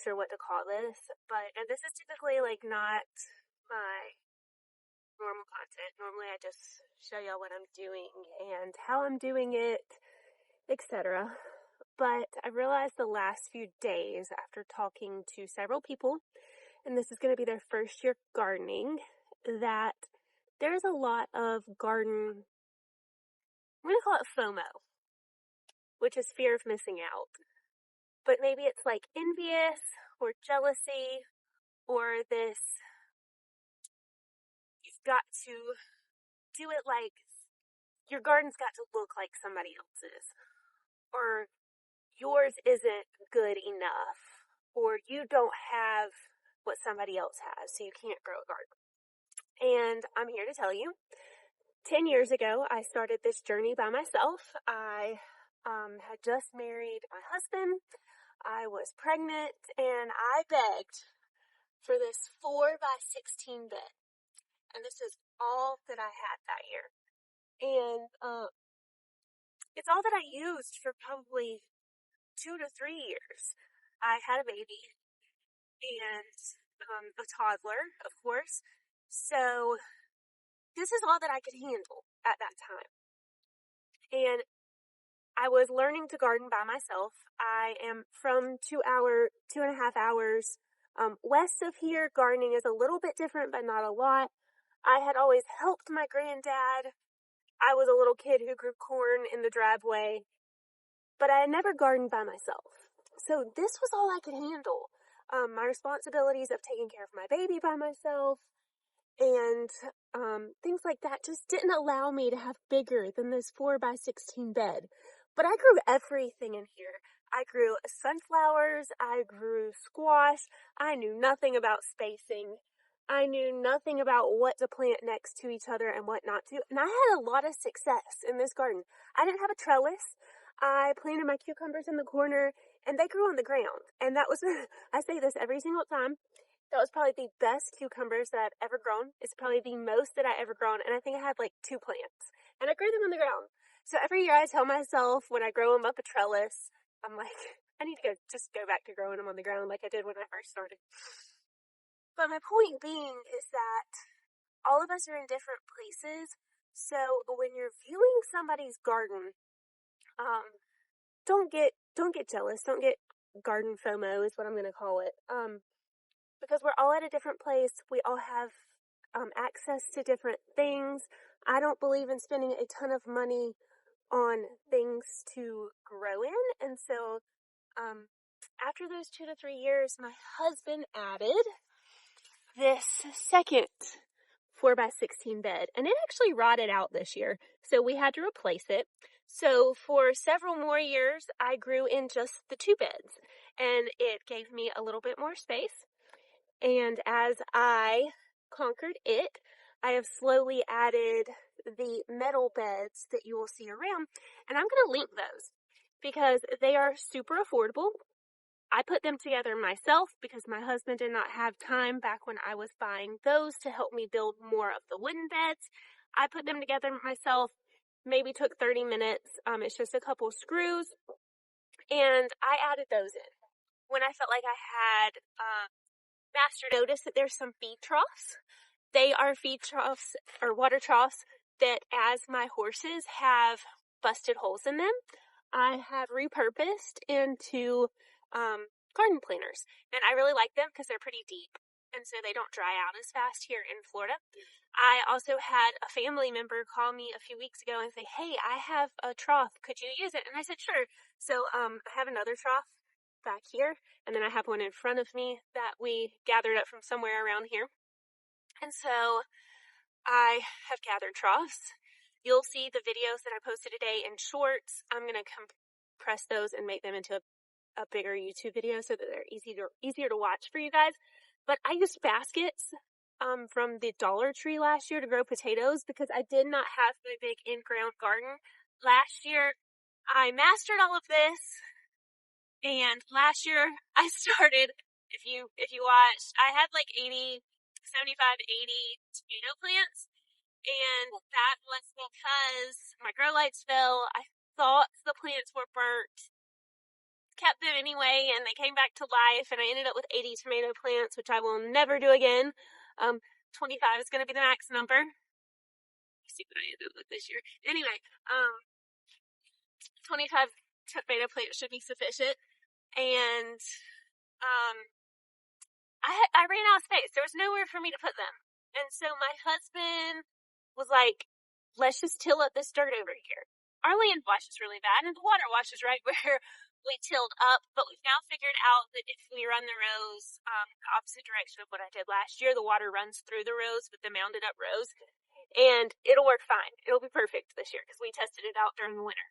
sure what to call this, and this is typically like not my normal content. Normally I just show y'all what I'm doing and how I'm doing it, etc. But I realized the last few days after talking to several people, and this is going to be their first year gardening, that there's a lot of garden, I'm going to call it FOMO, which is fear of missing out. But maybe it's like envious or jealousy or this, you've got to do it like, your garden's got to look like somebody else's, or yours isn't good enough, or you don't have what somebody else has, so you can't grow a garden. And I'm here to tell you, 10 years ago, I started this journey by myself. I had just married my husband. I was pregnant, and I begged for this 4x16 bed. And this is all that I had that year. And it's all that I used for probably 2 to 3 years. I had a baby and a toddler, of course. So this is all that I could handle at that time. And I was learning to garden by myself. I am from 2.5 hours west of here. Gardening is a little bit different, but not a lot. I had always helped my granddad. I was a little kid who grew corn in the driveway, but I had never gardened by myself. So this was all I could handle. My responsibilities of taking care of my baby by myself and things like that just didn't allow me to have bigger than this 4x16 bed. But I grew everything in here. I grew sunflowers, I grew squash, I knew nothing about spacing. I knew nothing about what to plant next to each other and what not to. And I had a lot of success in this garden. I didn't have a trellis. I planted my cucumbers in the corner and they grew on the ground. And that was, I say this every single time, that was probably the best cucumbers that I've ever grown. It's probably the most that I ever grown. And I think I had like 2 plants. And I grew them on the ground. So every year I tell myself when I grow them up a trellis, I'm like, I need to go back to growing them on the ground like I did when I first started. But my point being is that all of us are in different places. So when you're viewing somebody's garden, don't get jealous. Don't get garden FOMO is what I'm going to call it. Because we're all at a different place. We all have access to different things. I don't believe in spending a ton of money on things to grow in. And so after those 2 to 3 years, my husband added this second 4x16 bed, and it actually rotted out this year, so we had to replace it. So for several more years, I grew in just the 2 beds, and it gave me a little bit more space. And as I conquered it, I have slowly added the metal beds that you will see around, and I'm going to link those because they are super affordable. I put them together myself because my husband did not have time back when I was buying those to help me build more of the wooden beds. I put them together myself, maybe took 30 minutes. It's just a couple screws, and I added those in when I felt like I had master notice that there's some feed troughs. They are feed troughs or water troughs that, as my horses have busted holes in them, I have repurposed into garden planters. And I really like them because they're pretty deep, and so they don't dry out as fast here in Florida. I also had a family member call me a few weeks ago and say, hey, I have a trough. Could you use it? And I said, sure. So I have another trough back here, and then I have one in front of me that we gathered up from somewhere around here. And so I have gathered troughs. You'll see the videos that I posted today in shorts. I'm going to compress those and make them into a bigger YouTube video so that they're easier to watch for you guys. But I used baskets from the Dollar Tree last year to grow potatoes because I did not have my big in-ground garden. Last year, I mastered all of this, and last year I started, if you watched, I had like 75, 80 tomato plants, and that was because my grow lights fell. I thought the plants were burnt. kept them anyway, and they came back to life, and I ended up with 80 tomato plants, which I will never do again. 25 is going to be the max number. Let's see what I ended up with this year. Anyway, 25 tomato plants should be sufficient, and I ran out of space. There was nowhere for me to put them. And so my husband was like, let's just till up this dirt over here. Our land wash is really bad, and the water wash is right where we tilled up, but we've now figured out that if we run the rows the opposite direction of what I did last year, the water runs through the rows with the mounded up rows, and it'll work fine. It'll be perfect this year because we tested it out during the winter.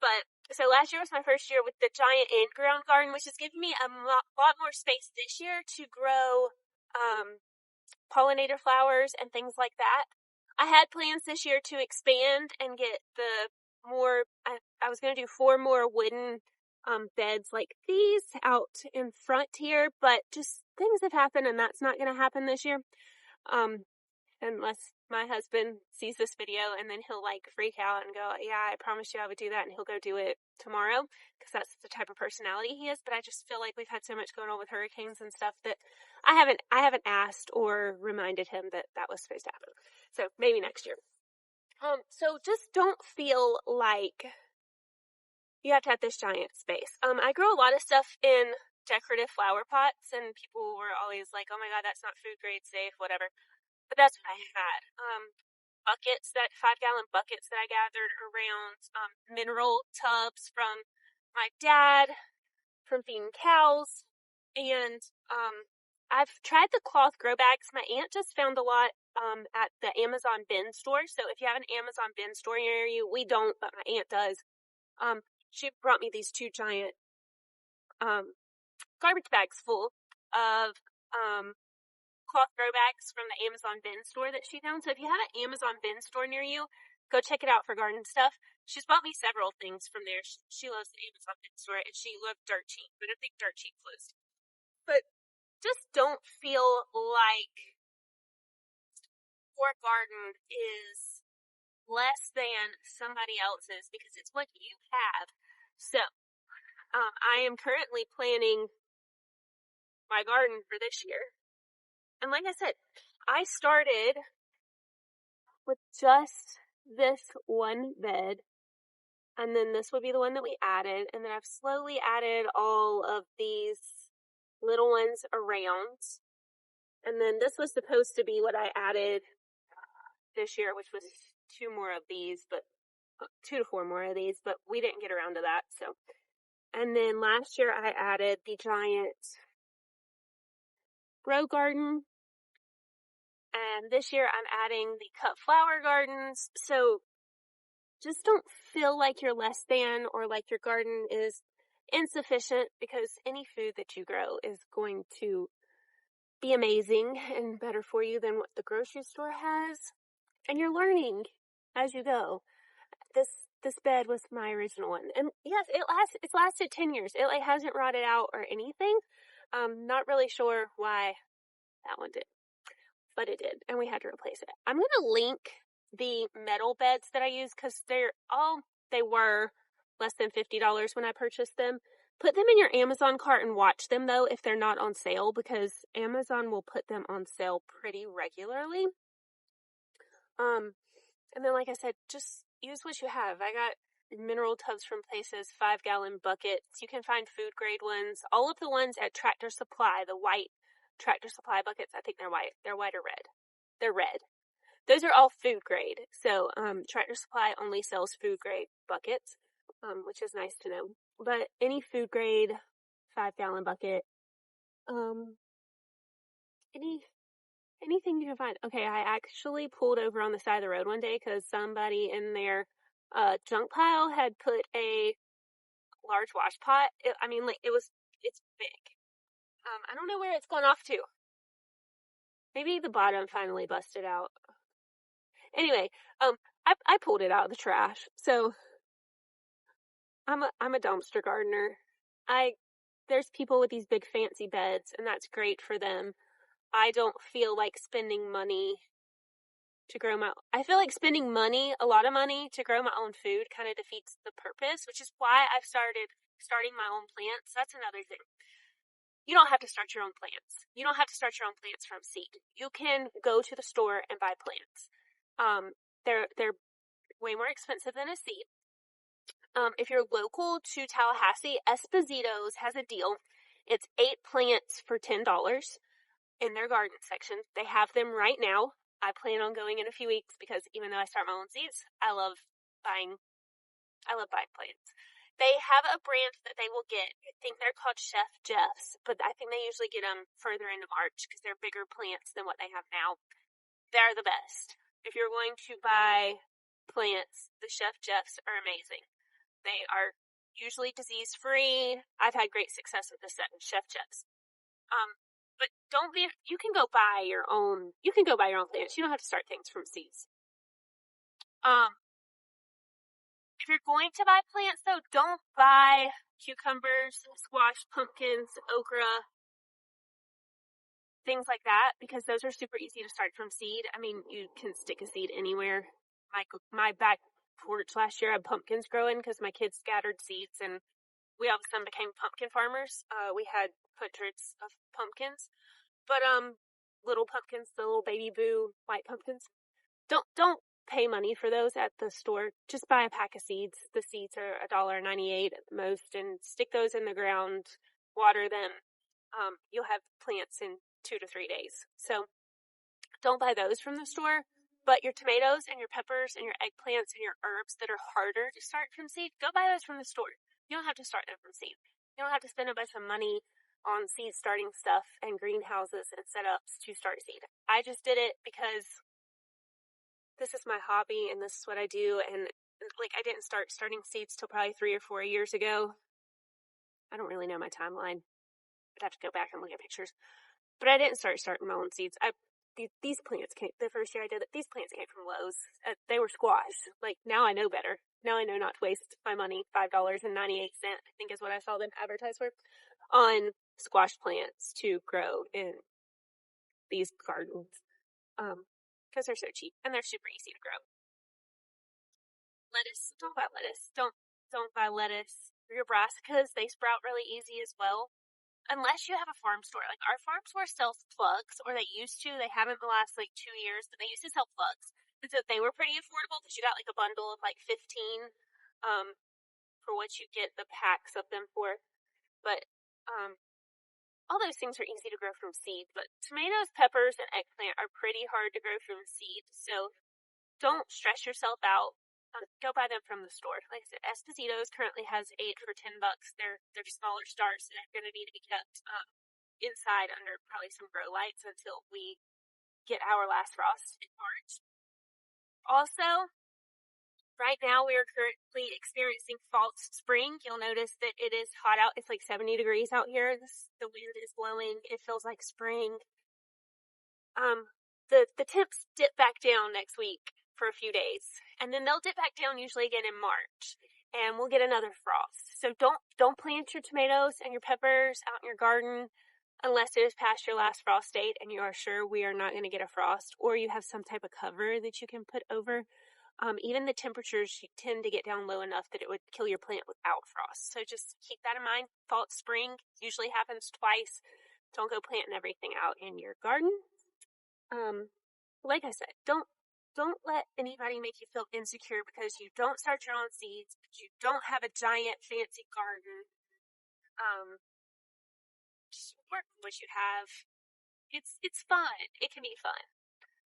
But so last year was my first year with the giant in-ground garden, which has given me a lot more space this year to grow pollinator flowers and things like that. I had plans this year to expand and get the more, I was going to do 4 more wooden beds like these out in front here, but just things have happened and that's not going to happen this year. Unless my husband sees this video and then he'll like freak out and go, yeah, I promised you I would do that, and he'll go do it tomorrow because that's the type of personality he is. But I just feel like we've had so much going on with hurricanes and stuff that I haven't asked or reminded him that that was supposed to happen. So maybe next year. So just don't feel like you have to have this giant space. I grow a lot of stuff in decorative flower pots, and people were always like, oh my God, that's not food grade safe, whatever. But that's what I had. Buckets, 5-gallon buckets that I gathered around, mineral tubs from my dad, from feeding cows, and I've tried the cloth grow bags. My aunt just found a lot at the Amazon bin store. So if you have an Amazon bin store near you, we don't, but my aunt does. She brought me these 2 giant garbage bags full of cloth grow bags from the Amazon bin store that she found. So if you have an Amazon bin store near you, go check it out for garden stuff. She's bought me several things from there. She loves the Amazon bin store, and she loved Dirt Cheap, but I think Dirt Cheap closed. But just don't feel like your garden is less than somebody else's because it's what you have. So I am currently planning my garden for this year. And like I said, I started with just this one bed, and then this would be the one that we added, and then I've slowly added all of these little ones around, and then this was supposed to be what I added this year, which was 2 more of these, but 2 to 4 more of these, but we didn't get around to that, so. And then last year I added the giant grow garden. And this year I'm adding the cut flower gardens. So just don't feel like you're less than or like your garden is insufficient, because any food that you grow is going to be amazing and better for you than what the grocery store has. And you're learning as you go. This bed was my original one. And yes, it's lasted 10 years. It like hasn't rotted out or anything. Not really sure why that one did. But it did, and we had to replace it. I'm going to link the metal beds that I use because they were less than $50 when I purchased them. Put them in your Amazon cart and watch them, though, if they're not on sale, because Amazon will put them on sale pretty regularly. And then, like I said, just use what you have. I got mineral tubs from places, 5-gallon buckets. You can find food grade ones. All of the ones at Tractor Supply, the white Tractor Supply buckets, I think they're white. They're white or red. They're red. Those are all food grade. So, Tractor Supply only sells food grade buckets, which is nice to know. But any food grade 5-gallon bucket, anything you can find. Okay, I actually pulled over on the side of the road one day because somebody in their junk pile had put a large wash pot. It's big. I don't know where it's gone off to. Maybe the bottom finally busted out. Anyway, I pulled it out of the trash. So I'm a dumpster gardener. There's people with these big fancy beds, and that's great for them. I don't feel like spending money to grow I feel like spending a lot of money to grow my own food kind of defeats the purpose, which is why I've started starting my own plants, that's another thing. You don't have to start your own plants. You don't have to start your own plants from seed. You can go to the store and buy plants. They're way more expensive than a seed. If you're local to Tallahassee, Esposito's has a deal. It's 8 plants for $10 in their garden section. They have them right now. I plan on going in a few weeks because even though I start my own seeds, I love buying plants. They have a brand that they will get. I think they're called Chef Jeff's, but I think they usually get them further into March because they're bigger plants than what they have now. They're the best. If you're going to buy plants, the Chef Jeff's are amazing. They are usually disease-free. I've had great success with the Chef Jeff's. But you can go buy your own plants. You don't have to start things from seeds. If you're going to buy plants, though, don't buy cucumbers, squash, pumpkins, okra, things like that, because those are super easy to start from seed. I mean, you can stick a seed anywhere. My back porch last year had pumpkins growing because my kids scattered seeds, and we all of a sudden became pumpkin farmers. We had hundreds of pumpkins, but little pumpkins, the little baby boo white pumpkins. Don't pay money for those at the store. Just buy a pack of seeds. The seeds are $1.98 at the most, and stick those in the ground, water them. You'll have plants in 2 to 3 days. So don't buy those from the store, but your tomatoes and your peppers and your eggplants and your herbs that are harder to start from seed, go buy those from the store. You don't have to start them from seed. You don't have to spend a bunch of money on seed starting stuff and greenhouses and setups to start seed. I just did it because this is my hobby and this is what I do, and I didn't start starting seeds till probably 3 or 4 years ago. I don't really know my timeline. I'd have to go back and look at pictures. But I didn't starting my own seeds. These plants came, the first year I did it, these plants came from Lowe's. They were squash. Now I know better. Now I know not to waste my money, $5.98, I think is what I saw them advertise for, on squash plants to grow in these gardens. Because they're so cheap and they're super easy to grow. Lettuce, don't buy lettuce. Don't buy lettuce. Your brassicas, they sprout really easy as well. Unless you have a farm store. Like our farm store sells plugs, or they used to. They haven't the last 2 years, but they used to sell plugs. And so they were pretty affordable because you got a bundle of 15 for what you get the packs of them for. But all those things are easy to grow from seed, but tomatoes, peppers, and eggplant are pretty hard to grow from seed, so don't stress yourself out. Go buy them from the store. Like I said, Esposito's currently has 8 for $10. They're smaller starts and are going to need to be kept inside under probably some grow lights until we get our last frost in March. Also, right now we are currently experiencing false spring. You'll notice that it is hot out. It's 70 degrees out here. The wind is blowing. It feels like spring. The temps dip back down next week for a few days, and then they'll dip back down usually again in March, and we'll get another frost. So don't plant your tomatoes and your peppers out in your garden unless it is past your last frost date and you are sure we are not going to get a frost, or you have some type of cover that you can put over. Even the temperatures tend to get down low enough that it would kill your plant without frost. So just keep that in mind. Fall, spring usually happens twice. Don't go planting everything out in your garden. Like I said, don't let anybody make you feel insecure because you don't start your own seeds, but you don't have a giant fancy garden. Just work with what you have. It's fun. It can be fun.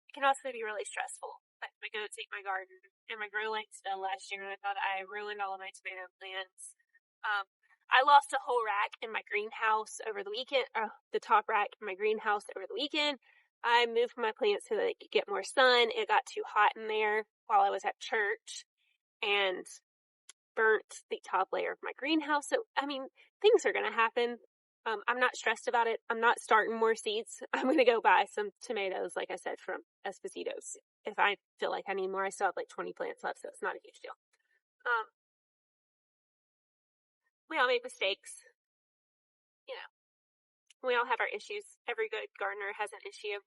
It can also be really stressful. Like my goats ate my garden, and my grow lights fell last year, and I thought I ruined all of my tomato plants. I lost a whole rack in my greenhouse over the weekend, the top rack in my greenhouse over the weekend. I moved my plants so that they could get more sun. It got too hot in there while I was at church and burnt the top layer of my greenhouse. So, things are going to happen. I'm not stressed about it. I'm not starting more seeds. I'm going to go buy some tomatoes, like I said, from Esposito's. If I feel like I need more, I still have 20 plants left, so it's not a huge deal. We all make mistakes. We all have our issues. Every good gardener has an issue.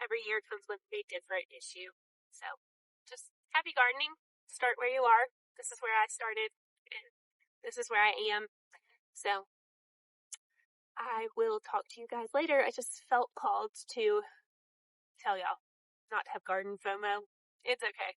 Every year comes with a different issue. So, just happy gardening. Start where you are. This is where I started. And this is where I am. So I will talk to you guys later. I just felt called to tell y'all not to have garden FOMO. It's okay.